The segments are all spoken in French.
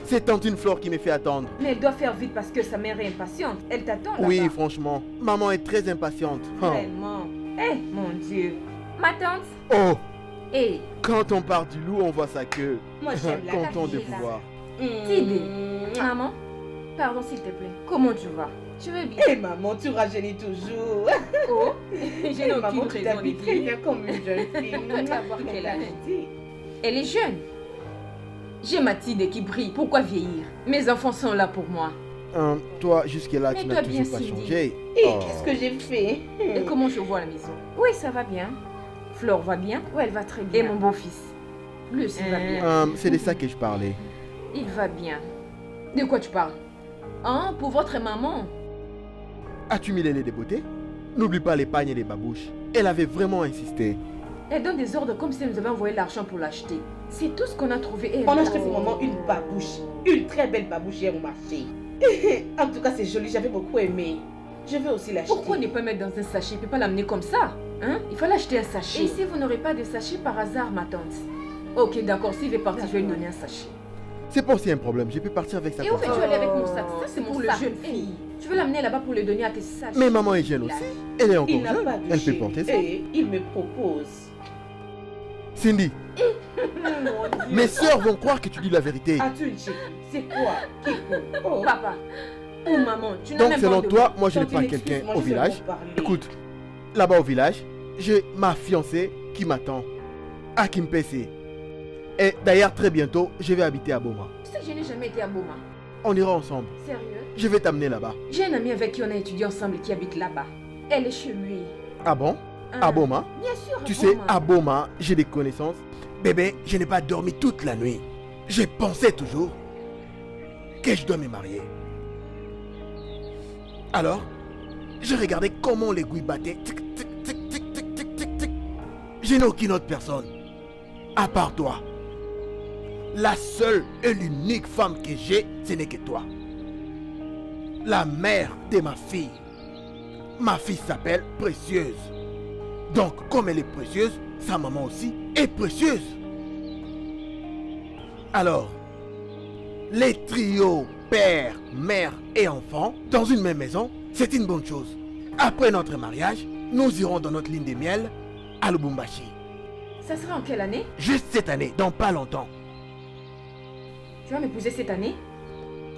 C'est tantine Flore qui me fait attendre. Mais elle doit faire vite parce que sa mère est impatiente. Elle t'attend là-bas. Oui, franchement. Maman est très impatiente. Vraiment. Eh, mon Dieu. Ma tante. Oh, Eh, quand on part du loup, on voit sa queue. moi j'aime la Content de café, vous là. voir. Tidé. Maman, pardon s'il te plaît. Comment tu vas? Je vais bien. Eh maman, tu rajeunis toujours. Oh, je n'ai Maman, aucune tu raison de t'habilles très dire. bien comme une jeune fille. Va voir quel âge. Dis. Elle est jeune. J'ai Mathilde qui brille. Pourquoi vieillir? Mes enfants sont là pour moi. Toi, jusque-là, Mais tu toi n'as bien, toujours pas Cindy. changé. Et Oh. qu'est-ce que j'ai fait? Et comment je vois la maison? Oui, ça va bien. Flore va bien? Oui, elle va très bien. Et mon beau-fils? Lui aussi va bien. C'est de ça que je parlais. Il va bien. De quoi tu parles? Hein? Pour votre maman? As-tu mis les laits de beauté? N'oublie pas les pagnes et les babouches. Elle avait vraiment insisté. Elle donne des ordres comme si elle nous avait envoyé l'argent pour l'acheter. C'est tout ce qu'on a trouvé. Et On a elle- acheté pour maman une babouche. Une très belle babouche hier au marché. En tout cas, c'est joli, j'avais beaucoup aimé. Je vais aussi l'acheter. Pourquoi ne pas mettre dans un sachet? Il ne peut pas l'amener comme ça. Hein? Il fallait acheter un sachet. Et si vous n'aurez pas de sachet par hasard, ma tante? Ok, d'accord. S'il veut partir, je vais lui donner un sachet. C'est pas aussi un problème. Je peux partir avec sa Et où conscience. veux-tu aller avec mon sac? Ça, c'est pour pour le sa jeune fille. Tu veux l'amener là-bas pour le donner à tes sages. Mais maman est jeune aussi. Elle est encore Il n'a jeune. pas de Elle peut chéri. porter ça. Et il me propose. Cindy, Mon Dieu. mes sœurs vont croire que tu dis la vérité. As-tu une chérie? C'est quoi? Kiko? Oh. Papa ou maman, tu n'as Donc même selon pas de toi, moi je n'ai Quand pas tu quelqu'un m'excuses, moi, au je vais village. vous parler. Écoute, là-bas au village, j'ai ma fiancée qui m'attend. À Kimpese. Et d'ailleurs, très bientôt, je vais habiter à Boma. Tu sais que je n'ai jamais été à Boma. On ira ensemble. Sérieux? Je vais t'amener là-bas. J'ai un ami avec qui on a étudié ensemble qui habite là-bas. Elle est chez lui. Ah bon? Ah, À Boma? Bien sûr. Tu à sais, Boma. à Boma, j'ai des connaissances. Bébé, je n'ai pas dormi toute la nuit. Je pensais toujours que je dois me marier. Alors, je regardais comment l'aiguille battait. Tic, tic, tic, tic, tic, tic, tic, tic. Je n'ai aucune autre personne, à part toi. La seule et l'unique femme que j'ai, ce n'est que toi. La mère de ma fille. Ma fille s'appelle Précieuse. Donc, comme elle est précieuse, sa maman aussi est précieuse. Alors, les trios père, mère et enfant dans une même maison, c'est une bonne chose. Après notre mariage, nous irons dans notre ligne de miel à Lubumbashi. Ça sera en quelle année? Juste cette année, dans pas longtemps. Tu vas m'épouser cette année?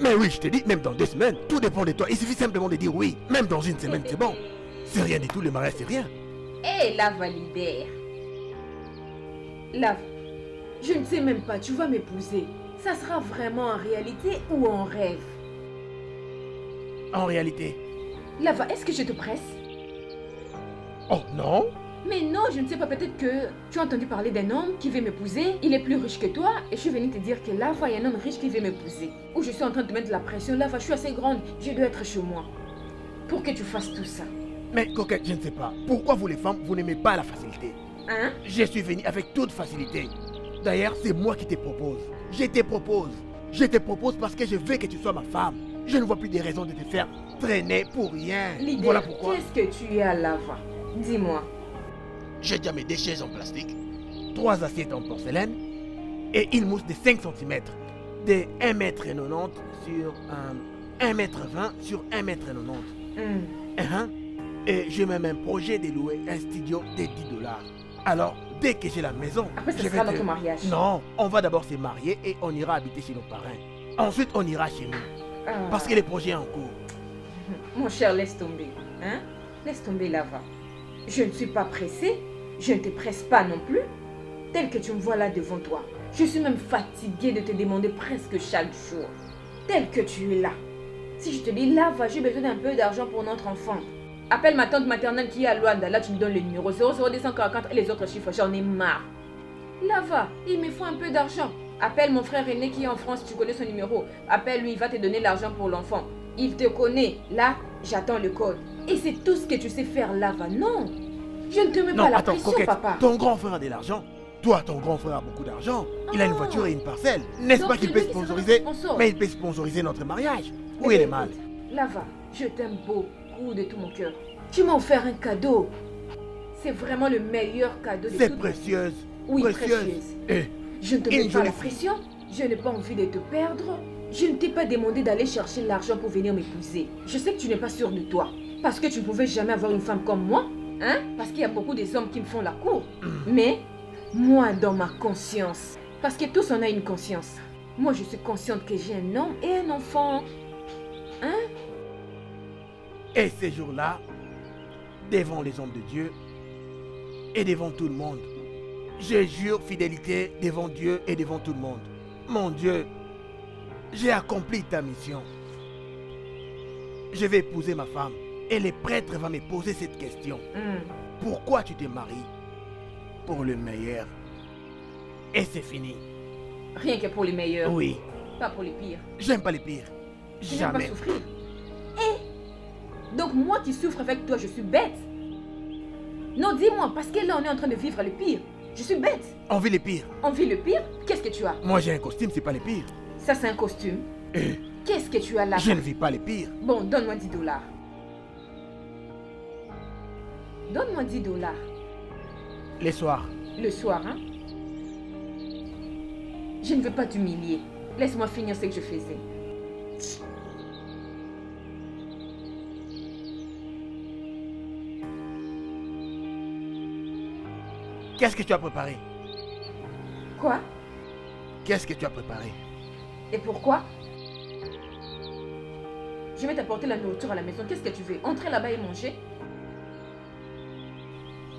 Mais oui, je te dis, même dans 2 semaines, tout dépend de toi. Il suffit simplement de dire oui. Même dans 1 semaine, c'est bon. C'est rien du tout, le mariage, c'est rien. Hé, Lava libère. Lave, je ne sais même pas, tu vas m'épouser. Ça sera vraiment en réalité ou en rêve? En réalité. Lava, est-ce que je te presse? Oh non. Mais non, je ne sais pas, peut-être que tu as entendu parler d'un homme qui veut m'épouser, il est plus riche que toi, et je suis venue te dire que Lava, il y a un homme riche qui veut m'épouser. Ou je suis en train de te mettre de la pression, Lava, je suis assez grande, je dois être chez moi. Pour que tu fasses tout ça. Mais coquette, je ne sais pas. Pourquoi vous les femmes, vous n'aimez pas la facilité? Hein? Je suis venu avec toute facilité. D'ailleurs, c'est moi qui te propose. Je te propose. Je te propose parce que je veux que tu sois ma femme. Je ne vois plus de raison de te faire traîner pour rien. L'idée, Voilà pourquoi. qu'est-ce que tu es à Lava? Dis-moi. J'ai déjà mis des chaises en plastique, 3 assiettes en porcelaine et une mousse de 5 cm de 1,90 m sur 1,20 m sur 1,90 m. Et j'ai même un projet de louer un studio de $10. Alors, dès que j'ai la maison, Après, ce je sera vais notre mariage. Non, on va d'abord se marier et on ira habiter chez nos parrains. Ensuite, on ira chez nous. Ah. Parce que le projet est en cours. Mon cher, laisse tomber. Hein? Laisse tomber Lava. Je ne suis pas pressée. Je ne te presse pas non plus. Tel que tu me vois là devant toi. Je suis même fatiguée de te demander presque chaque jour. Tel que tu es là. Si je te dis Lava, j'ai besoin d'un peu d'argent pour notre enfant. Appelle ma tante maternelle qui est à Luanda. Là, tu me donnes le numéro 00244 et les autres chiffres. J'en ai marre. Lava, il me faut un peu d'argent. Appelle mon frère aîné qui est en France. Tu connais son numéro. Appelle-lui, il va te donner l'argent pour l'enfant. Il te connaît. Là, j'attends le code. Et c'est tout ce que tu sais faire, Lava. Non. Je ne te mets Non, pas la attends, pression, coquette, papa. ton grand frère a de l'argent. Toi, ton grand frère a beaucoup d'argent. Il a une voiture et une parcelle. N'est-ce Donc, pas qu'il c'est peut lui qui sera sponsoriser? notre sponsor. Mais il peut sponsoriser notre mariage. Où Eh est bien, le mal? écoute, Lava, je t'aime beaucoup de tout mon cœur. Tu m'as offert un cadeau. C'est vraiment le meilleur cadeau de C'est toute- précieuse. Oui, précieuse. précieuse. Eh, Je ne te Une mets pas jolie la fille. pression. Je n'ai pas envie de te perdre. Je ne t'ai pas demandé d'aller chercher l'argent pour venir m'épouser. Je sais que tu n'es pas sûr de toi. Parce que tu ne pouvais jamais avoir une femme comme moi. Hein? Parce qu'il y a beaucoup des hommes qui me font la cour. Mais, moi, dans ma conscience, parce que tous on a une conscience. Moi, je suis consciente que j'ai un homme et un enfant. Hein? Et ces jours-là, devant les hommes de Dieu et devant tout le monde, je jure fidélité devant Dieu et devant tout le monde. Mon Dieu, j'ai accompli ta mission. Je vais épouser ma femme et les prêtres vont me poser cette question. Pourquoi tu te maries? Pour le meilleur. Et c'est fini. Rien que pour les meilleurs. Oui. Pas pour les pires. J'aime pas les pires. Tu n'aimes Jamais. pas souffrir. Donc moi qui souffre avec toi, je suis bête. Non, dis-moi, parce que là on est en train de vivre le pire. Je suis bête. On vit les pires. On vit le pire? Qu'est-ce que tu as? Moi j'ai un costume, c'est pas les pires. Ça c'est un costume. Qu'est-ce que tu as là? Je ne vis pas les pires. Bon, donne-moi 10 $. Donne-moi 10 $. Les soirs. Le soir, hein? Je ne veux pas t'humilier. Laisse-moi finir ce que je faisais. Qu'est-ce que tu as préparé? Quoi? Qu'est-ce que tu as préparé? Et pourquoi? Je vais t'apporter la nourriture à la maison. Qu'est-ce que tu veux? Entrer là-bas et manger?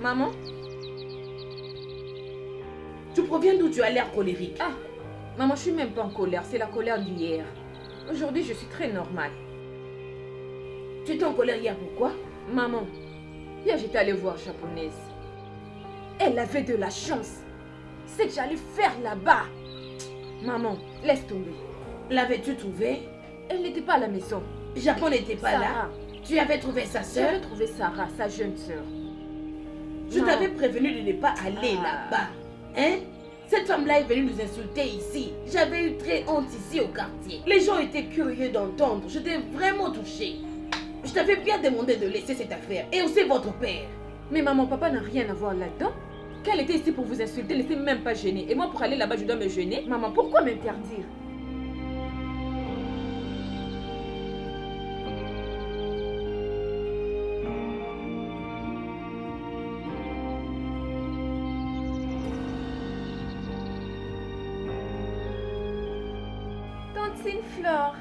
Maman? Tu proviens d'où? Tu as l'air colérique. Ah, maman, je suis même pas en colère. C'est la colère d'hier. Aujourd'hui, je suis très normale. Tu étais en colère hier, pourquoi? Maman, hier j'étais allée voir japonaise. Elle avait de la chance. C'est que j'allais faire là-bas. Maman, laisse tomber. L'avais-tu trouvée? Elle n'était pas à la maison. Japon n'était pas là. Sarah. Tu avais trouvé sa sœur? J'avais trouvé Sarah, sa jeune sœur. Je Non. t'avais prévenu de ne pas aller là-bas. Hein? Cette femme-là est venue nous insulter ici. J'avais eu très honte ici au quartier. Les gens étaient curieux d'entendre. J'étais vraiment touchée. Je t'avais bien demandé de laisser cette affaire. Et aussi votre père. Mais maman, papa n'a rien à voir là-dedans. Qu'elle était ici pour vous insulter, elle n'était même pas gênée. Et moi, pour aller là-bas, je dois me gêner. Maman, pourquoi m'interdire? Tantine Flore.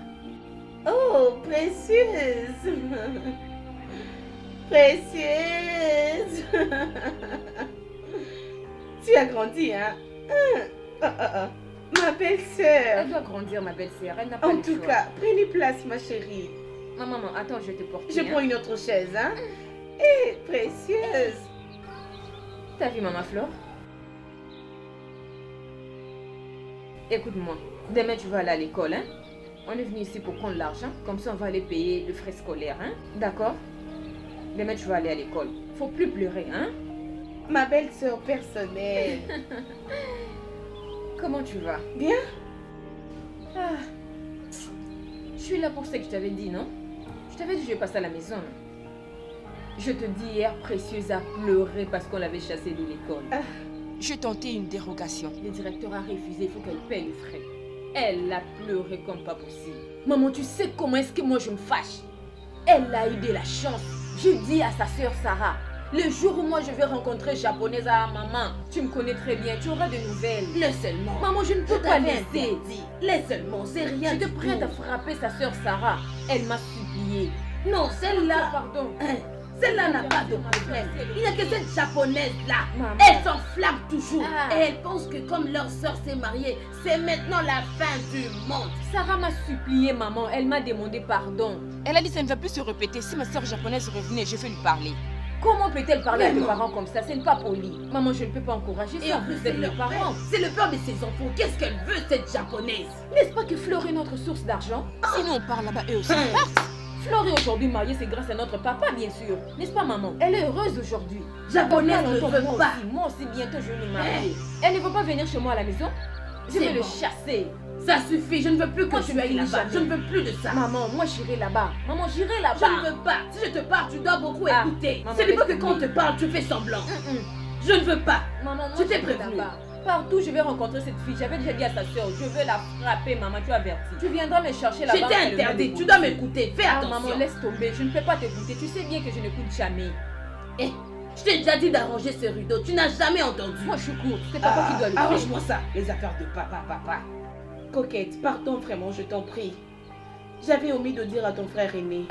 Oh, précieuse. Précieuse. Tu as grandi, hein? Ma belle-sœur. Elle doit grandir, ma belle-sœur. Elle n'a pas En le tout choix. cas, prenez place, ma chérie. Maman, attends, je vais te porter. Je prends une autre chaise, hein? Eh, précieuse. T'as vu, maman Flore? Écoute-moi, demain tu vas aller à l'école, hein? On est venu ici pour prendre l'argent, comme ça on va aller payer le frais scolaire, hein? D'accord? Demain tu vas aller à l'école. Faut plus pleurer, hein? Ma belle-sœur personnelle. Comment tu vas? Bien? Ah, je suis là pour ce que je t'avais dit, non? Je t'avais dit que je vais passer à la maison. Je te dis hier, Précieuse a pleuré parce qu'on l'avait chassée de l'école. Ah. J'ai tenté une dérogation. Le directeur a refusé, il faut qu'elle paye les frais. Elle a pleuré comme pas possible. Maman, tu sais comment est-ce que moi je me fâche? Elle a eu de la chance. J'ai dit à sa sœur Sarah, le jour où moi je vais rencontrer japonaise à maman, tu me connais très bien, tu auras des nouvelles. Laisse seulement. Maman, je ne peux pas laisser. interdit. Laisse seulement, c'est rien J'étais du prête tout. à frapper sa sœur Sarah. Elle m'a supplié. Non, celle-là, Pardon. celle-là n'a pas de problème. Il n'y a que cette japonaise-là. Maman. Elle s'enflamme toujours. Ah. Et elle pense que comme leur sœur s'est mariée, c'est maintenant la fin du monde. Sarah m'a supplié, maman. Elle m'a demandé pardon. Elle a dit ça ne va plus se répéter. Si ma soeur japonaise revenait, je vais lui parler. Comment peut-elle parler à tes Vraiment. parents comme ça? Ce n'est pas poli. Maman, je ne peux pas encourager Et ça. en plus, Vous êtes mes parents. C'est le père de ses enfants. Qu'est-ce qu'elle veut, cette japonaise? N'est-ce pas que Flore est notre source d'argent? Sinon, on part là-bas, eux aussi. Flore est aujourd'hui mariée, c'est grâce à notre papa, bien sûr. N'est-ce pas, maman? Elle est heureuse aujourd'hui. Japonaise Dans ne pas veut longtemps, pas. Moi aussi, bientôt, je vais me marier. Elle ne veut pas venir chez moi à la maison? Je C'est vais le bon. chasser. Ça suffit, je ne veux plus que Moi, tu je ailles finis là-bas. jamais. Je ne veux plus de ça. Maman, moi, j'irai là-bas. Maman, j'irai Je là-bas. ne veux pas. Si je te parle, tu dois beaucoup Ah, écouter. maman, Ce n'est pas que laisse quand on te tomber. parle, tu fais semblant. Mm-mm. Je ne veux pas. Maman, moi, Je t'ai j'irai prévenu. là-bas. Partout, je vais rencontrer cette fille. J'avais déjà dit à sa soeur, je vais la frapper, maman, tu as averti. Tu viendras me chercher là-bas. Je t'ai interdit, tu dois m'écouter. Fais attention. Maman, laisse tomber. Je ne peux pas t'écouter. Tu sais bien que je n'écoute jamais. Eh, je t'ai déjà dit d'arranger ce rideau. Tu n'as jamais entendu. Moi, je suis courte. C'est papa qui doit le faire. Arrange-moi ça, les affaires de papa. Coquette, partons vraiment, je t'en prie. J'avais omis de dire à ton frère aîné.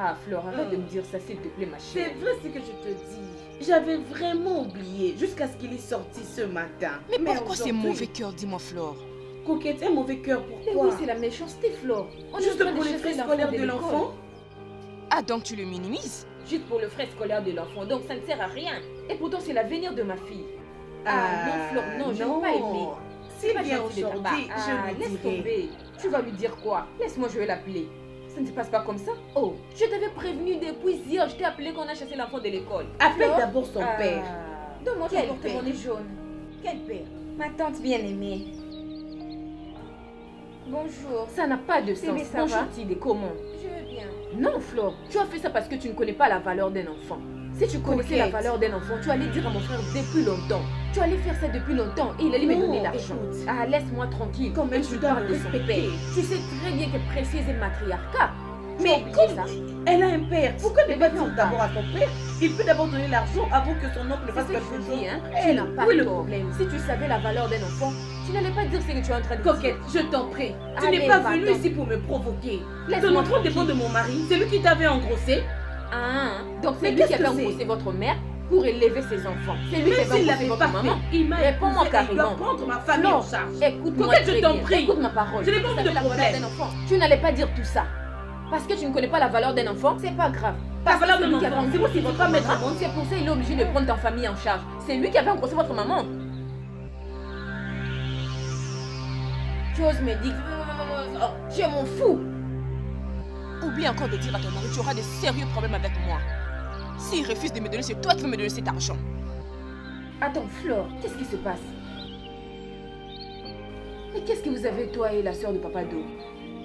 Ah, Flore, arrête de me dire ça, s'il te plaît, ma C'est chérie. vrai ce que je te dis. J'avais vraiment oublié jusqu'à ce qu'il est sorti ce matin. Mais pourquoi c'est aujourd'hui- mauvais cœur, dis-moi Flore? Coquette, un mauvais cœur, Mais pourquoi oui, c'est la méchanceté, Flore. On est Juste en train pour les chercher frais l'enfant scolaires de l'école. l'enfant? Ah, donc tu le minimises? Juste pour le frais scolaire de l'enfant, donc ça ne sert à rien. Et pourtant, c'est l'avenir de ma fille. Non, Flore, non, je n'ai pas aimé. S'il Pas vient gentil de ta aujourd'hui, part. je lui Laisse dirai. tomber. Tu vas lui dire quoi? Laisse-moi, je vais l'appeler. Ça ne se passe pas comme ça? Oh, je t'avais prévenu depuis hier. Je t'ai appelé qu'on a chassé l'enfant de l'école. Appelle Flore? d'abord son père. Donne-moi ton Quel porte-monnaie jaune. Quel père? Ma tante bien-aimée. Bonjour. Ça n'a pas de sens. Bébé, ça Bonjour, va? Tide, comment? Je veux bien. Non, Flore, tu as fait ça parce que tu ne connais pas la valeur d'un enfant. Si tu connaissais la Coquette. valeur d'un enfant, tu allais dire à mon frère depuis longtemps. Tu allais faire ça depuis longtemps et il allait me Non, donner l'argent. écoute. Ah, laisse-moi tranquille. Quand même, Et tu dois parles de son respecter. père. Tu sais très bien que Précieuse est matriarcat. Tu as Mais oublié comme ça? elle a un père, pourquoi ne Mais pas viens, dire on d'abord à son père? Il peut d'abord donner l'argent avant que son oncle C'est fasse ce que quelque je chose. dis, hein. Elle, Tu n'as pas où est de le problème. Si tu savais la valeur d'un enfant, tu n'allais pas dire ce que tu es en train de dire. Coquette, je t'en prie. Tu Allez, n'es pas va venu donc. ici pour me provoquer. Laisse-moi Ton enfant dépend tranquille. de mon mari. C'est lui qui t'avait engrossé. Ah, donc Mais c'est lui qu'est-ce qui avait que c'est? engrossé votre mère pour élever ses enfants. C'est lui qui Même avait s'il engrossé l'avait votre pas maman. fait, il m'a Réponds-moi épousé et il doit carrément. prendre ma famille en Non, charge. écoute-moi Coquette, je très t'en bien. prie. Écoute ma parole. Je n'ai pas Tu envie de savais la valeur problème. d'un enfant. Tu n'allais pas dire tout ça. Parce que tu ne connais pas la valeur d'un enfant, c'est pas grave. La Parce que valeur c'est d'un lui qui avait enfant, c'est engrossé moi qui ne votre peux pas mettre maman. au monde. C'est pour ça qu'il est obligé de prendre ta famille en charge. C'est lui qui avait engrossé votre maman. Tu oses me dire, je m'en fous. Oublie encore de dire à ton mari, tu auras de sérieux problèmes avec moi. S'il refuse de me donner, c'est toi qui vas me donner cet argent. Attends, Flore, qu'est-ce qui se passe? Mais qu'est-ce que vous avez, toi et la soeur de Papa Do?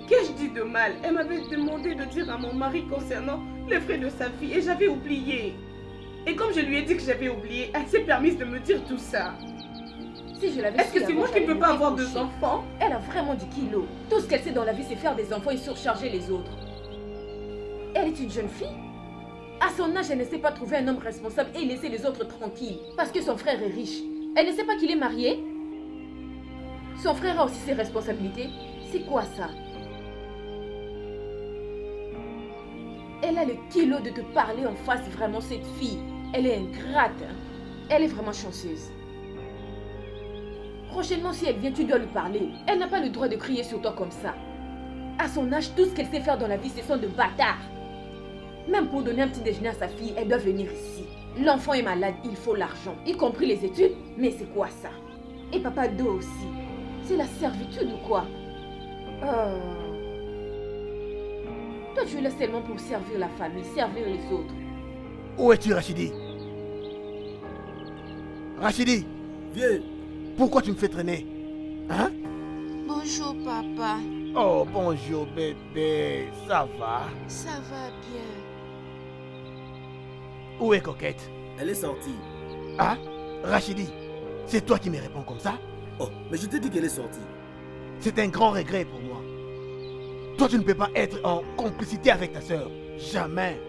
Qu'ai-je dit de mal? Elle m'avait demandé de dire à mon mari concernant les frais de sa fille et j'avais oublié. Et comme je lui ai dit que j'avais oublié, elle s'est permise de me dire tout ça. Si je l'avais Est-ce que su c'est avant, moi qui ne j'allais peux pas me avoir décrocher. deux enfants? Elle a vraiment du kilo. Tout ce qu'elle sait dans la vie, c'est faire des enfants et surcharger les autres. Elle est une jeune fille. À son âge, elle ne sait pas trouver un homme responsable et laisser les autres tranquilles. Parce que son frère est riche. Elle ne sait pas qu'il est marié. Son frère a aussi ses responsabilités. C'est quoi ça? Elle a le kilo de te parler en face, vraiment, cette fille. Elle est ingrate. Hein? Elle est vraiment chanceuse. Prochainement, si elle vient, tu dois lui parler. Elle n'a pas le droit de crier sur toi comme ça. À son âge, tout ce qu'elle sait faire dans la vie, ce sont de bâtards. Même pour donner un petit déjeuner à sa fille, elle doit venir ici. L'enfant est malade, il faut l'argent, y compris les études. Mais c'est quoi ça? Et Papa Do aussi. C'est la servitude ou quoi? Toi, tu es là seulement pour servir la famille, servir les autres. Où es-tu, Rachidi? Rachidi, Vieux, pourquoi tu me fais traîner? Hein? Bonjour papa, Oh, bonjour bébé, ça va? ça va bien. Où est Coquette? elle est sortie. Ah, Rachidi, c'est toi qui me réponds comme ça? Oh, mais je t'ai dit qu'elle est sortie. C'est un grand regret pour moi. Toi, tu ne peux pas être en complicité avec ta sœur. Jamais.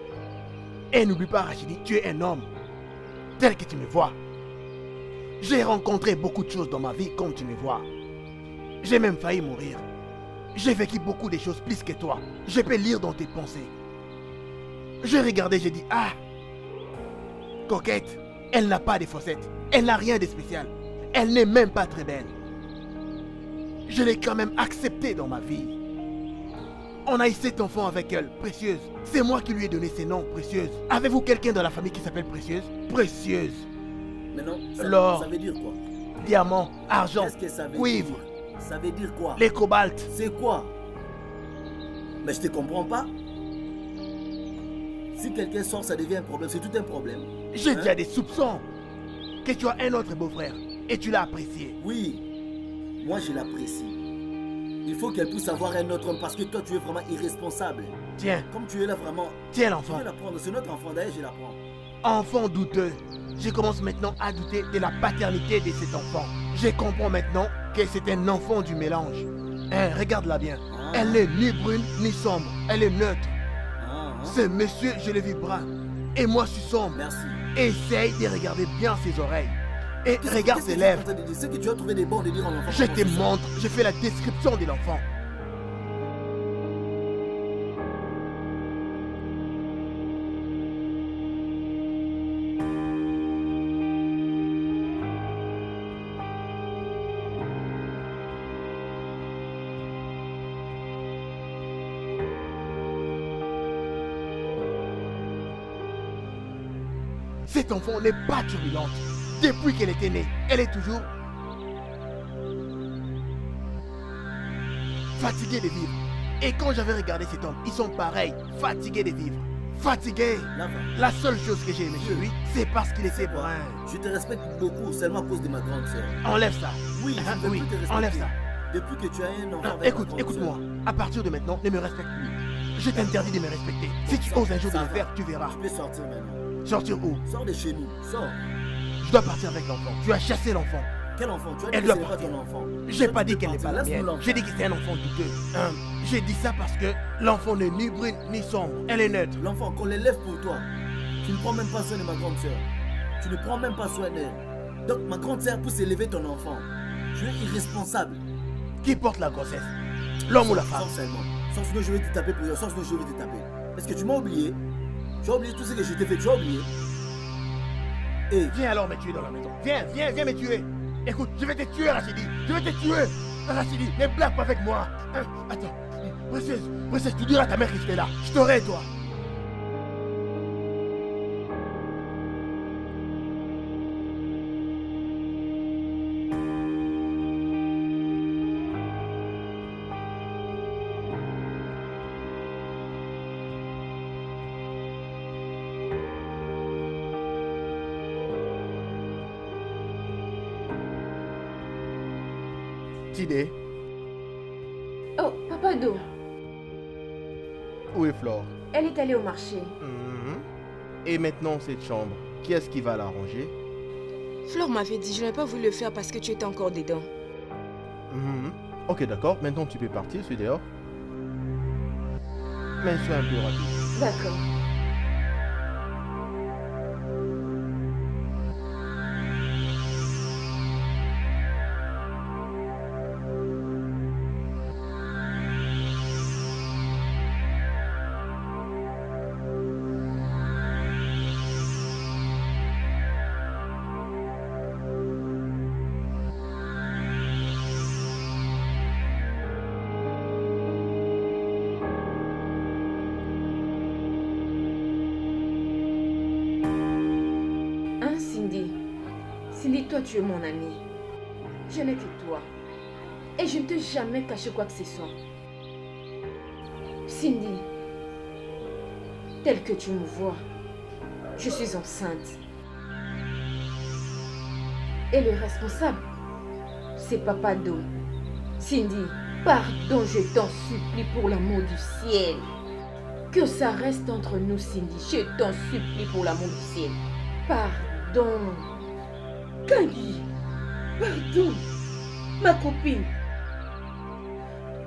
Et n'oublie pas, Rachidi, tu es un homme. Tel que tu me vois. J'ai rencontré beaucoup de choses dans ma vie comme tu me vois. J'ai même failli mourir. J'ai vécu beaucoup de choses plus que toi. Je peux lire dans tes pensées. Je regardais, j'ai dit, ah, Coquette, elle n'a pas de fossettes. Elle n'a rien de spécial. Elle n'est même pas très belle. Je l'ai quand même acceptée dans ma vie. On a eu 7 enfants avec elle, Précieuse. C'est moi qui lui ai donné ces noms, Précieuse. Avez-vous quelqu'un dans la famille qui s'appelle Précieuse? Précieuse. Mais non, L'or. ça veut dire quoi? Diamant, argent, Qu'est-ce que ça veut cuivre, dire? Ça veut dire quoi? les cobaltes. C'est quoi? Mais je te comprends pas. Si quelqu'un sort, ça devient un problème. C'est tout un problème. J'ai Hein? déjà des soupçons que tu as un autre beau-frère et tu l'as apprécié. Oui, moi je l'apprécie. Il faut qu'elle puisse avoir un autre homme parce que toi tu es vraiment irresponsable. Tiens, Comme tu es là vraiment, tiens je l'enfant. vais la prendre. C'est notre enfant d'ailleurs, je la prends. Enfant douteux. je commence maintenant à douter de la paternité de cet enfant. Je comprends maintenant que c'est un enfant du mélange. Hein, regarde-la bien. Elle n'est ni brune ni sombre. Elle est neutre. Ce monsieur, je le vis brun. Et moi, je suis sombre. Merci. Essaye de regarder bien ses oreilles. Et regarde ses lèvres. C'est que tu as trouvé des bons délires en enfant. Je te montre, je fais la description de l'enfant. Cet enfant n'est pas turbulente. Depuis qu'elle était née, elle est toujours fatiguée de vivre. Et quand j'avais regardé cet homme, ils sont pareils, fatigués de vivre. Fatigués. La seule chose que j'ai aimé chez lui, c'est parce qu'il était brun. Je te respecte beaucoup seulement à cause de ma grande sœur. Enlève ça. Oui, Hein, je veux oui, plus te respecter. enlève ça. Depuis que tu as un enfant Non, avec écoute, ma grande écoute-moi. sœur, À partir de maintenant, ne me respecte plus. Je t'interdis de me respecter. Si tu oses un jour de ça le va. faire, tu verras. Tu peux sortir maintenant. Sortir où? Sors de chez nous. Sors. Je dois partir avec l'enfant. Tu as chassé l'enfant. Quel enfant? Tu as Elle dit doit que c'est pas partir. ton enfant. J'ai Toi, pas tu dit peux qu'elle n'est partir. pas la Laisse-nous mienne. l'enfant. J'ai dit que c'est un enfant douteux. J'ai dit ça parce que l'enfant n'est ni brune ni sombre. Elle est neutre. L'enfant, qu'on l'élève pour toi. Tu ne prends même pas soin de ma grande sœur. Tu ne prends même pas soin d'elle. Donc ma grande sœur pousse élever ton enfant. Tu es irresponsable. Qui porte la grossesse? L'homme ou la femme? Sors seulement. Sors sinon je vais te taper pour rien. Sors sinon je vais te taper. Est-ce que tu m'as oublié? Tu as oublié tout ce que je t'ai fait. Tu as oublié? Et Viens alors me tuer dans la maison. Viens, viens, viens me tuer. Écoute, je vais te tuer, Rachidi. Je vais te tuer. Rachidi, ne blague pas avec moi. Attends. Princesse, tu diras à ta mère que j'étais là. Je t'aurai, toi. Tidé, Oh, Papa Do, où est Flore? elle est allée au marché. Et maintenant, cette chambre, qui est-ce qui va l'arranger? Flore m'avait dit, je n'ai pas voulu le faire parce que tu étais encore dedans. Ok, d'accord. Maintenant, tu peux partir. Je suis dehors. Mais sois un peu rapide. D'accord. Hein, Cindy? Cindy, toi, tu es mon amie. Je n'ai que toi. Et je ne t'ai jamais caché quoi que ce soit. Cindy, tel que tu me vois, je suis enceinte. Et le responsable, c'est Papa Do. Cindy, pardon, je t'en supplie pour l'amour du ciel. Que ça reste entre nous, Cindy. Je t'en supplie pour l'amour du ciel. Pardon. Kandi, pardon, ma copine.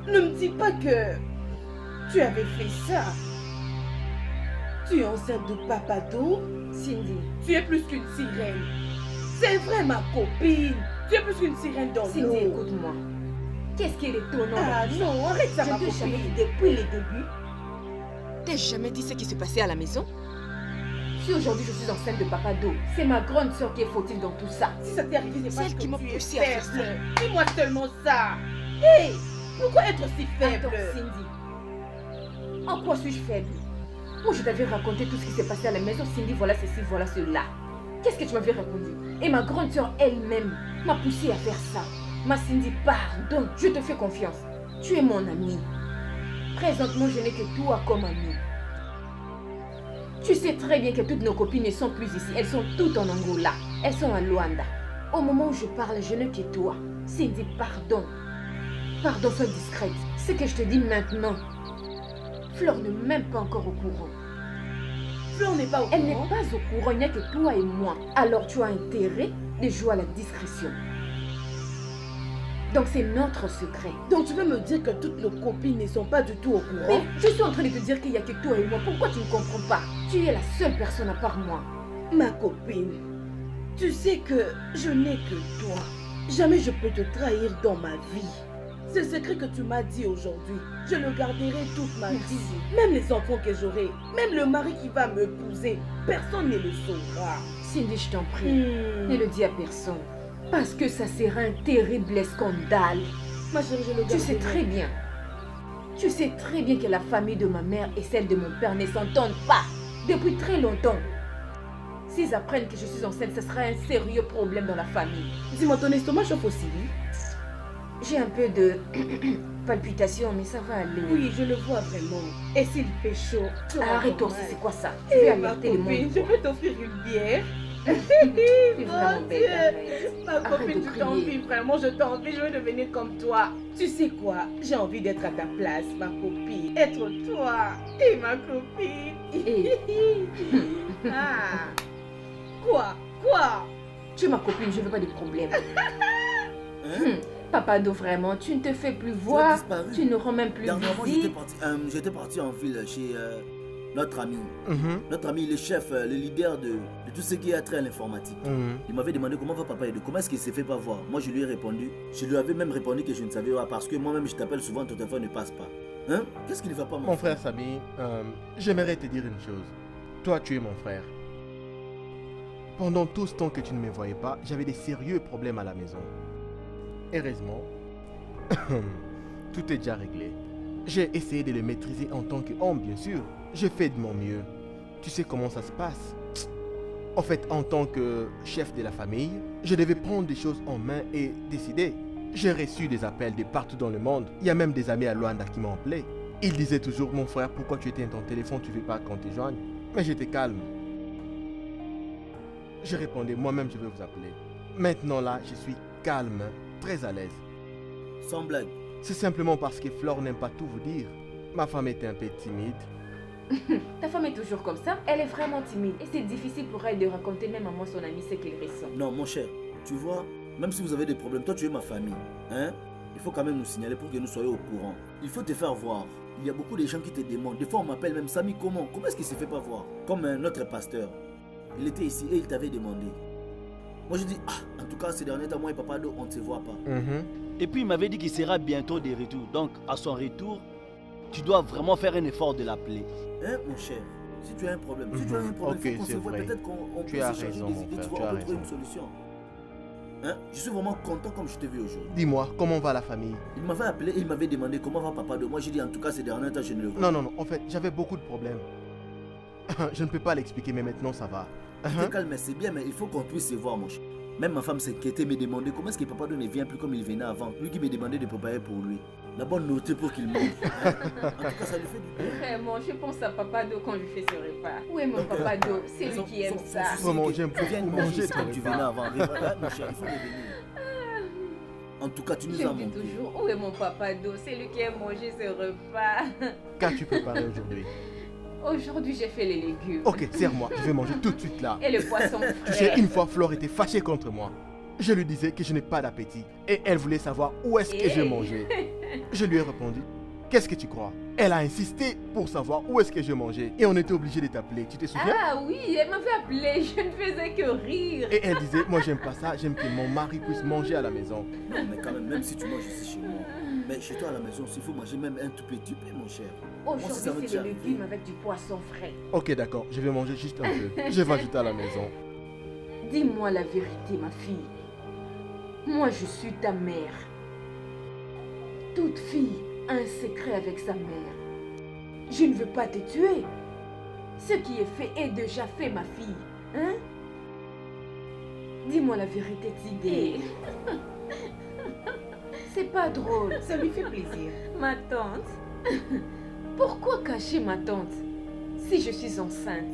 Ne me dis pas que tu avais fait ça. Tu es enceinte de Papa Do. Cindy, Tu es plus qu'une sirène. C'est vrai, ma copine. Tu es plus qu'une sirène dans l'eau. Cindy, écoute-moi. Qu'est-ce qui est étonnant? Ah non, arrête ça, Je ma t'ai jamais copine. dit depuis le début. T'as jamais dit ce qui se passait à la maison? Si aujourd'hui je suis enceinte de Papa Do, c'est ma grande soeur qui est fautive dans tout ça. Si ça t'est arrivé, c'est C'est parce elle que qui m'a tu es poussée à faire faible. Dis-moi seulement ça. Hé, pourquoi être si Attends, faible? Cindy. En quoi suis-je faible? Moi, je t'avais raconté tout ce qui s'est passé à la maison. Cindy, voilà ceci, voilà cela. Qu'est-ce que tu m'avais répondu? Et ma grande soeur elle-même m'a poussée à faire ça. Ma Cindy, pardon, je te fais confiance. Tu es mon amie. Présentement, je n'ai que toi comme amie. Tu sais très bien que toutes nos copines ne sont plus ici. Elles sont toutes en Angola. Elles sont à Luanda. Au moment où je parle, je n'ai que toi. Cindy, pardon. Pardon, sois discrète. Ce que je te dis maintenant, Flore n'est même pas encore au courant. Fleur n'est pas au Elle n'est courant. pas au courant, il n'y a que toi et moi. Alors tu as intérêt de jouer à la discrétion. Donc c'est notre secret. Donc tu veux me dire que toutes nos copines ne sont pas du tout au courant? Mais je suis en train de te dire qu'il n'y a que toi et moi. Pourquoi tu ne comprends pas? Tu es la seule personne à part moi. Ma copine, tu sais que je n'ai que toi. Jamais je peux te trahir dans ma vie. Ce secret que tu m'as dit aujourd'hui, je le garderai toute ma vie. Même les enfants que j'aurai, même le mari qui va m'épouser, personne ne le saura. Cindy, je t'en prie, ne le dis à personne. Parce que ça sera un terrible scandale. Ma chérie, je le garderai. Tu sais très bien. Tu sais très bien que la famille de ma mère et celle de mon père ne s'entendent pas depuis très longtemps. S'ils apprennent que je suis enceinte, ce sera un sérieux problème dans la famille. Dis-moi, ton estomac chauffe aussi? J'ai un peu de palpitation, mais ça va aller. Oui, je le vois vraiment. Et s'il fait chaud, tu auras Arrête-toi encore aussi, mal. c'est quoi ça? Je vais Eh, ma alerter le copine, monde. je peux t'offrir une bière. Tu es vraiment Mon belle, Dieu. arrête. Ma Arrête copine, de je crier. t'envie, vraiment, je t'envie, je veux devenir comme toi. Tu sais quoi, j'ai envie d'être à ta place, ma copine. Être toi et ma copine. Eh, Ah. Quoi? tu es ma copine, je veux pas de problème. Hein? Papa Do, vraiment, tu ne te fais plus Tu as voir. disparu. Tu ne rends même plus Dernièrement, visite. j'étais parti en ville chez notre ami. Mhm, Notre ami, le chef, le leader de tout ce qui a trait à l'informatique. mhm. Il m'avait demandé comment va papa et de comment est-ce qu'il s'est fait pas voir. Moi, je lui ai répondu. Je lui avais même répondu que je ne savais pas parce que moi-même, je t'appelle souvent, ton téléphone ne passe pas. Hein? Qu'est-ce qui ne va pas, Mon frère Samy, j'aimerais te dire une chose. Toi, tu es mon frère. Pendant tout ce temps que tu ne me voyais pas, j'avais des sérieux problèmes à la maison. Heureusement, tout est déjà réglé. J'ai essayé de le maîtriser en tant qu'homme, bien sûr. J'ai fait de mon mieux. Tu sais comment ça se passe. En fait, en tant que chef de la famille, je devais prendre des choses en main et décider. J'ai reçu des appels de partout dans le monde. Il y a même des amis à Luanda qui m'ont appelé. Ils disaient toujours, mon frère, pourquoi tu éteins ton téléphone, tu ne veux pas qu'on te joigne? Mais j'étais calme. Je répondais, moi-même je vais vous appeler. Maintenant là, je suis calme, très à l'aise. Sans blague. C'est simplement parce que Flore n'aime pas tout vous dire. Ma femme était un peu timide. Ta femme est toujours comme ça. Elle est vraiment timide. Et c'est difficile pour elle de raconter même à moi, son ami, ce qu'elle ressent. Non, mon cher, tu vois, même si vous avez des problèmes, toi tu es ma famille. Hein? Il faut quand même nous signaler pour que nous soyons au courant. Il faut te faire voir. Il y a beaucoup de gens qui te demandent. Des fois on m'appelle même Samy, comment est-ce qu'il s'est fait pas voir? Comme notre pasteur. Il était ici et il t'avait demandé. Moi je dis, en tout cas ces derniers temps, moi et Papa Do, on ne se voit pas. Et puis il m'avait dit qu'il sera bientôt de retour. Donc à son retour, tu dois vraiment faire un effort de l'appeler. Hein, mon cher? Si tu as un problème, si tu as un problème, Ok, il faut qu'on c'est se voit. vrai. Peut-être qu'on Tu peut as s'échanger raison, des mon idées, frère, tu tu vois, as on peut trouver raison. une solution. Hein? Je suis vraiment content comme je t'ai vu aujourd'hui. Dis-moi, comment va la famille? Il m'avait appelé et il m'avait demandé comment va Papa Do. Moi j'ai dit en tout cas ces derniers temps je ne le vois. Non, en fait, j'avais beaucoup de problèmes. Je ne peux pas l'expliquer, mais maintenant ça va. Tu te calmes, c'est bien, mais il faut qu'on puisse se voir, mon cher. Même ma femme s'inquiétait, me demandait comment est-ce que Papa Do ne vient plus comme il venait avant. Lui qui me demandait de préparer pour lui. La bonne nourriture pour qu'il mange. Hein? En tout cas, ça lui fait du bien. Vraiment, je pense à Papa Do quand je fais ce repas. Où est mon Papa Do? C'est lui qui aime ça. Vraiment, j'aime beaucoup Viens manger manger ton comme tu repas. venais avant. Mon cher, il faut revenir. En tout cas, tu nous Je as me dis manqué. toujours, où est mon Papa Do? C'est lui qui aime manger ce repas. Qu'as-tu préparé aujourd'hui? Aujourd'hui, j'ai fait les légumes. Ok, serre-moi, je vais manger tout de suite là. Et le poisson Tu sais, frais. une fois Flore était fâchée contre moi. Je lui disais que je n'ai pas d'appétit et elle voulait savoir où est-ce que je mangeais. Je lui ai répondu, qu'est-ce que tu crois? Elle a insisté pour savoir où est-ce que je mangeais et on était obligé de t'appeler, tu te souviens? Ah oui, elle m'avait appelé, je ne faisais que rire. Et elle disait, moi j'aime pas ça, j'aime que mon mari puisse manger à la maison. Non, mais quand même si tu manges ici chez moi. Mais chez toi à la maison, s'il faut manger même un tout petit peu, mon cher. Moi, si ça veut Aujourd'hui, c'est déjà les arriver. légumes avec du poisson frais. Ok, d'accord, je vais manger juste un peu. Je vais ajouter à la maison. Dis-moi la vérité, ma fille. Moi, je suis ta mère. Toute fille a un secret avec sa mère. Je ne veux pas te tuer. Ce qui est fait est déjà fait, ma fille. Hein? Dis-moi la vérité, Tidé. C'est pas drôle. Ça lui fait plaisir. Ma tante. Pourquoi cacher ma tante si je suis enceinte?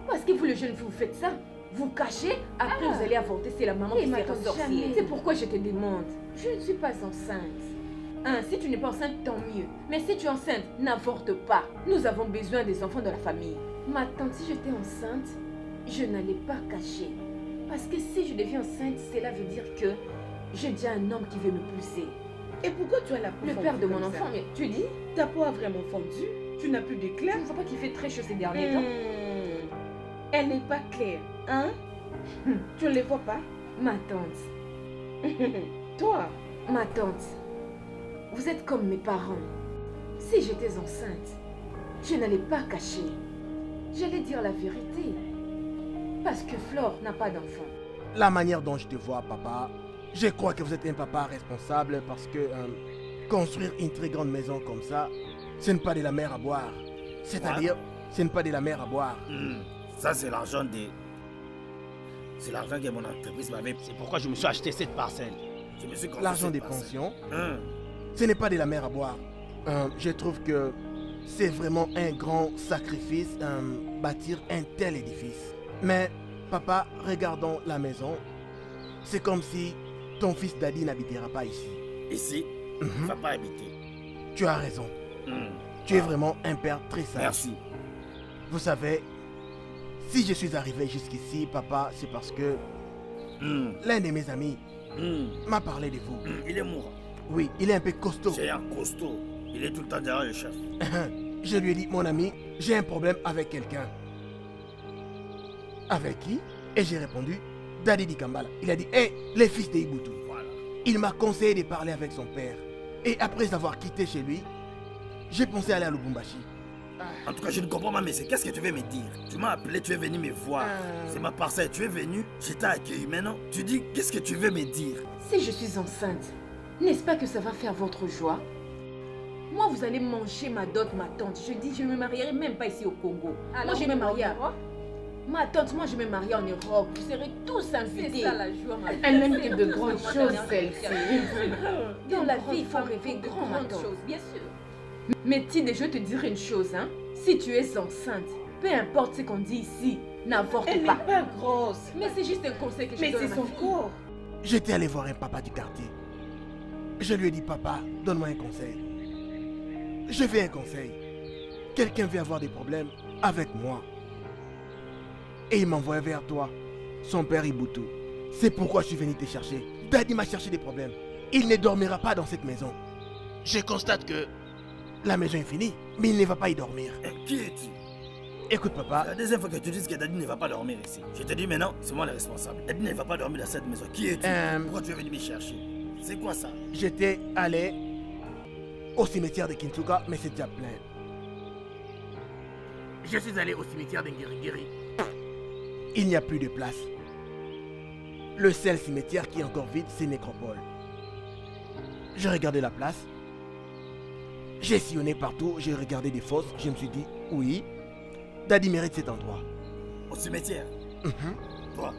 Parce que vous, le jeune, vous faites ça. Vous cachez, après vous allez avorter, c'est la maman qui sera sorcière. C'est pourquoi je te demande. Je ne suis pas enceinte. Hein, si tu n'es pas enceinte, tant mieux. Mais si tu es enceinte, n'avorte pas. Nous avons besoin des enfants de la famille. Ma tante, si j'étais enceinte, je n'allais pas cacher. Parce que si je deviens enceinte, cela veut dire que j'ai déjà un homme qui veut me pousser. Et pourquoi tu as la peau Le fondue père de mon comme enfant, ça? mais tu dis, Ta peau a vraiment fondu. Tu n'as plus d'éclat. tu ne vois pas qu'il fait très chaud ces derniers temps? Elle n'est pas claire, hein? Tu ne les vois pas? Ma tante, Toi, ma tante, vous êtes comme mes parents. Si j'étais enceinte, je n'allais pas cacher. J'allais dire la vérité. Parce que Flore n'a pas d'enfant. La manière dont je te vois, papa, je crois que vous êtes un papa responsable parce que construire une très grande maison comme ça, ce n'est pas de la mer à boire. C'est-à-dire, ce n'est pas de la mer à boire. Ça, c'est l'argent des... C'est l'argent que mon entreprise m'avait... C'est pourquoi je me suis acheté cette parcelle. Je me suis construit L'argent cette des parcelle. pensions, Hum. ce n'est pas de la mer à boire. Je trouve que c'est vraiment un grand sacrifice bâtir un tel édifice. Mais, papa, regardons la maison. C'est comme si ton fils Daddy n'habitera pas ici. Ici, il ne va pas habiter. Tu as raison. Hum. Tu es vraiment un père très sage. Merci. Vous savez, si je suis arrivé jusqu'ici, papa, c'est parce que Hum. l'un de mes amis Hum. m'a parlé de vous. Il est mourant. Oui, il est un peu costaud. C'est un costaud. Il est tout le temps derrière le chef. Je lui ai dit, mon ami, j'ai un problème avec quelqu'un. Avec qui? Et j'ai répondu, Daddy Dikambala. Il a dit, hé, les fils d'Ibutu. Voilà. Il m'a conseillé de parler avec son père. Et après avoir quitté chez lui, j'ai pensé aller à Lubumbashi. En tout cas, je ne comprends pas, mais c'est qu'est-ce que tu veux me dire? Tu m'as appelé, tu es venu me voir. C'est ma parcelle, tu es venu, je t'ai accueilli. Maintenant, tu dis, qu'est-ce que tu veux me dire? Si je suis enceinte, n'est-ce pas que ça va faire votre joie? Moi, vous allez manger ma dot, ma tante. Je dis, je ne me marierai même pas ici au Congo. moi, je vais me marier à... Ma tante, moi, je vais me marier en Europe. Vous serez tous invités. C'est ça la joie, ma Elle n'aime que de grandes Moi, choses, dernière celle-ci. Dans la vie, il faut rêver grand, ma tante. chose, bien sûr. Mais Tide, je vais te dire une chose, hein. Si tu es enceinte, peu importe ce qu'on dit ici, n'avorte elle n'est pas. pas grosse. Mais c'est juste un conseil que je Mais donne à c'est ma son fille. corps. J'étais allé voir un papa du quartier. Je lui ai dit, papa, donne-moi un conseil. Je veux un conseil. Quelqu'un veut avoir des problèmes avec moi. Et il m'envoie vers toi, son père Ibutu. C'est pourquoi je suis venu te chercher. Daddy m'a cherché des problèmes. Il ne dormira pas dans cette maison. Je constate que la maison est finie, mais il ne va pas y dormir. Qui es-tu? Écoute, papa, La deuxième fois que tu dis que Daddy ne va pas dormir ici. Je te dis maintenant, c'est moi le responsable. Daddy ne va pas dormir dans cette maison. Qui es-tu? Pourquoi tu es venu me chercher? C'est quoi ça? j'étais allé au cimetière de Kinsuka, mais c'est déjà plein. Je suis allé au cimetière de Ngirigiri. Il n'y a plus de place. Le seul cimetière qui est encore vide, c'est Nécropole. J'ai regardé la place. J'ai sillonné partout, j'ai regardé des fosses. Je me suis dit, oui, Daddy mérite cet endroit. Au cimetière? Toi?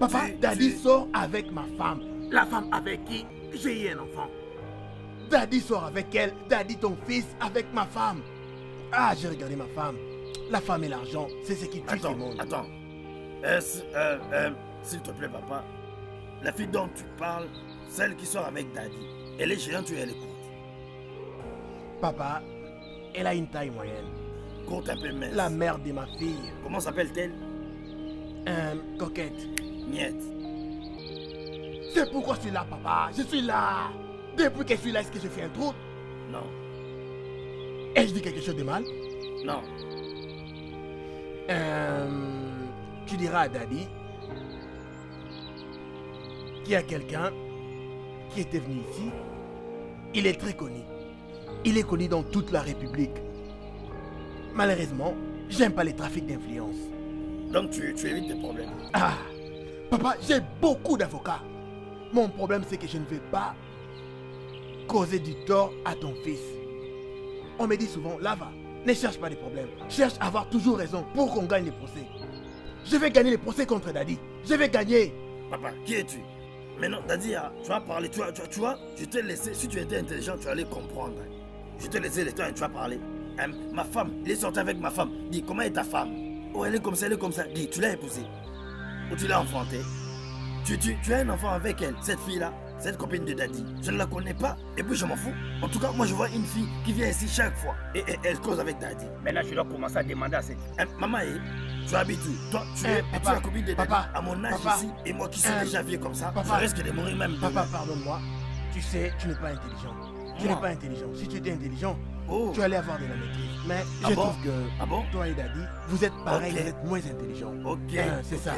Papa, Tu- Daddy tu- sort avec ma femme. La femme avec qui j'ai eu un enfant. Daddy sort avec elle. Daddy, ton fils, avec ma femme. Ah, j'ai regardé ma femme. La femme et l'argent, c'est ce qui tue ce monde. Attends. S'il te plaît, papa. La fille dont tu parles, celle qui sort avec Daddy, elle est géante ou elle est courte? Papa, elle a une taille moyenne. Courte un peu mince. La mère de ma fille, Comment s'appelle-t-elle? coquette. Miette. C'est pourquoi je suis là, papa. Je suis là. Depuis que je suis là, est-ce que je fais un trou? Non. Ai-je dit quelque chose de mal? Non. Tu diras à Daddy qu'il y a quelqu'un qui était venu ici. Il est très connu. Il est connu dans toute la République. Malheureusement, j'aime pas les trafics d'influence. Donc tu évites des problèmes. Ah, papa, j'ai beaucoup d'avocats. Mon problème, c'est que je ne veux pas causer du tort à ton fils. On me dit souvent, Lava, ne cherche pas de problèmes. Cherche à avoir toujours raison pour qu'on gagne les procès. Je vais gagner les procès contre Daddy. Je vais gagner. Papa, qui es-tu? Maintenant, Daddy, tu vas parler. Tu vois, je t'ai laissé. Si tu étais intelligent, tu allais comprendre. Je t'ai laissé le temps et tu vas parler. Ma femme, il est sorti avec ma femme. Dis, comment est ta femme? Oh, elle est comme ça, elle est comme ça. Dis, tu l'as épousée. Ou tu l'as enfantée. Tu as un enfant avec elle, cette fille-là. cette copine de Daddy. Je ne la connais pas. Et puis je m'en fous. En tout cas, moi je vois une fille qui vient ici chaque fois. Et elle cause avec Daddy. Maintenant, je dois commencer à demander à cette... Maman, tu habites où? Toi, tu es papa, la copine de Daddy. papa, à mon âge papa, ici, et moi qui suis déjà vieux comme ça, papa, je risque de mourir même Papa, demain. pardonne-moi. Tu sais, tu n'es pas intelligent. Tu n'es pas intelligent. Si tu étais intelligent, tu allais avoir de la maîtrise. Mais je trouve que toi et Daddy, vous êtes pareils, vous êtes moins intelligents. Ok. C'est ça.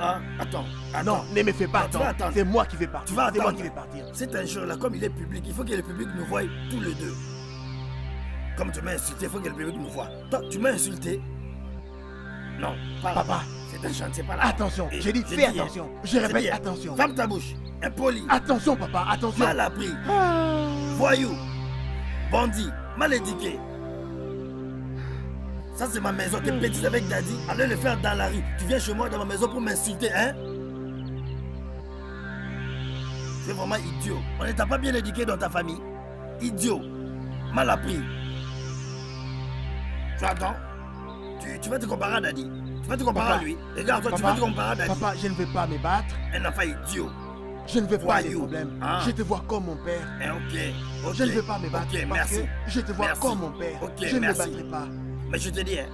Ah, attends. Non, ne me fais pas tu vas attendre. attendre. C'est moi qui vais partir. Tu vas C'est moi attendre. qui vais partir. C'est un jour là, comme il est public, il faut que le public nous voie tous les deux. Comme tu m'as insulté, il faut que le public nous voie. Toi, tu m'as insulté. Non, pas Papa. là. C'est un chant, c'est pas là. Attention, Et j'ai dit fais attention. Je répète, dit, attention. Ferme ta bouche. Impoli. Attention, papa, attention. Mal appris. Voyou. Bandit. Mal éduqué. Ça, c'est ma maison. T'es bêtise avec Daddy. Allez le faire dans la rue. Tu viens chez moi dans ma maison pour m'insulter, hein? C'est vraiment idiot. On ne t'a pas bien éduqué dans ta famille. Idiot. Mal appris. Tu attends? Tu vas te comparer à Daddy. Tu vas te comparer Papa. à lui. Regarde, toi, tu vas te comparer à Daddy. Papa, je ne veux pas me battre. Un enfant idiot. Je ne veux pas les Voyou. problèmes. Ah. Je te vois comme mon père. Ok. Je ne veux pas me battre Ok, parce merci. que je te vois Merci. comme mon père. Ok, je ne me merci. battrai pas. Mais je te dis, hein,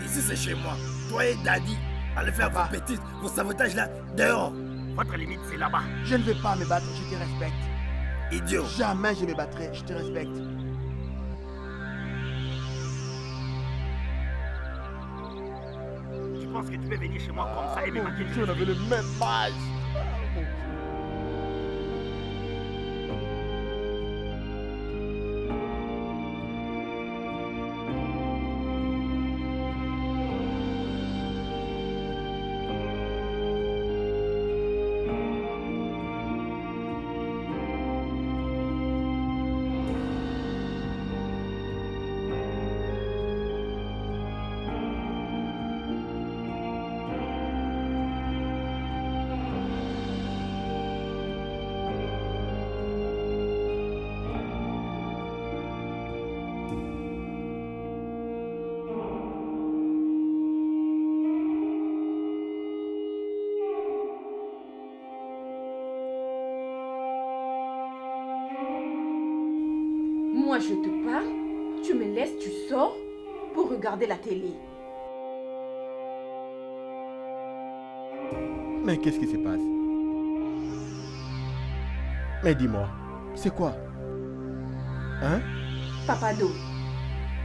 ici c'est chez moi. Toi et Daddy, allez faire Papa. vos bêtises, vos sabotages là, dehors. Votre limite, c'est là-bas. Je ne veux pas me battre, je te respecte. Idiot. Jamais je me battrai, je te respecte. Tu penses que tu peux venir chez moi comme ça et me manquer de on avait le même âge. Moi, je te parle, tu me laisses, tu sors pour regarder la télé. Mais qu'est-ce qui se passe? Mais dis-moi, c'est quoi? Hein? Papado,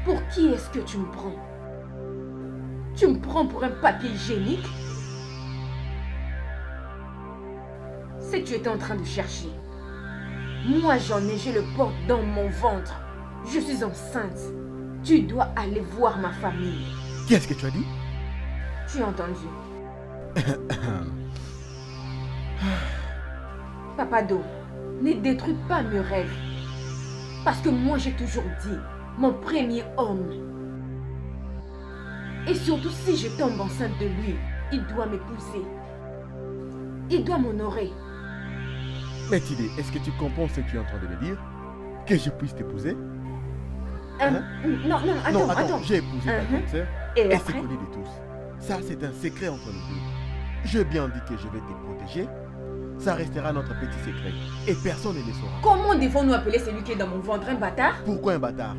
pour qui est-ce que tu me prends? Tu me prends pour un papier hygiénique? C'est que tu étais en train de chercher. Moi j'en ai, je le porte dans mon ventre. Je suis enceinte. Tu dois aller voir ma famille. Qu'est-ce que tu as dit? Tu as entendu? Papado, ne détruis pas mes rêves. Parce que moi j'ai toujours dit, mon premier homme. Et surtout si je tombe enceinte de lui, il doit m'épouser. Il doit m'honorer. Mais Tidé, est-ce que tu comprends ce que tu es en train de me dire? Que je puisse t'épouser? Non, attends. J'ai épousé ta grande sœur. Et Elle se après? connaît de tous. Ça, c'est un secret entre nous deux. Je bien dit que je vais te protéger. Ça restera notre petit secret. Et personne ne le saura. Comment devons-nous appeler celui qui est dans mon ventre un bâtard? Pourquoi un bâtard?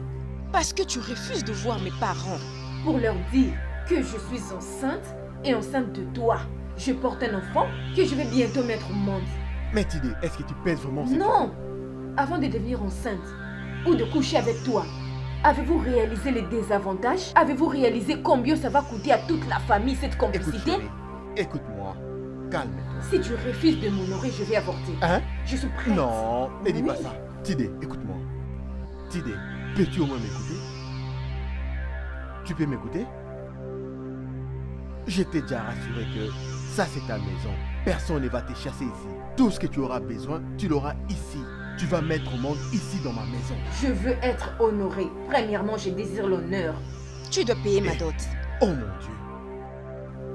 Parce que tu refuses de voir mes parents. Pour leur dire que je suis enceinte et enceinte de toi. Je porte un enfant que je vais bientôt mettre au monde. Mais Tidé, est-ce que tu pèses vraiment cette Non! Avant de devenir enceinte ou de coucher avec toi, avez-vous réalisé les désavantages? Avez-vous réalisé combien ça va coûter à toute la famille cette Écoute, complicité? chérie, écoute-moi. Calme-toi. Si tu refuses de m'honorer, je vais avorter. Hein? Je suis prête. Non, ne dis pas Oui. ça. Tidé, écoute-moi. Tidé, peux-tu au moins m'écouter? Tu peux m'écouter? Je t'ai déjà rassuré que ça c'est ta maison. Personne ne va te chasser ici. Tout ce que tu auras besoin, tu l'auras ici. Tu vas mettre au monde ici dans ma maison. Je veux être honorée. Premièrement, je désire l'honneur. Tu dois payer ma dot. Oh mon Dieu.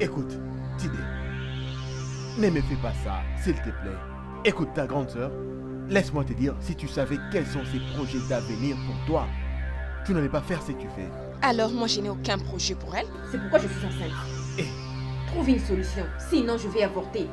Écoute, Tidé, ne me fais pas ça, s'il te plaît. Écoute ta grande sœur. Laisse-moi te dire, si tu savais quels sont ses projets d'avenir pour toi, tu n'allais pas faire ce que tu fais. Alors moi je n'ai aucun projet pour elle. C'est pourquoi je suis enceinte. Eh. Trouve une solution. Sinon, je vais avorter.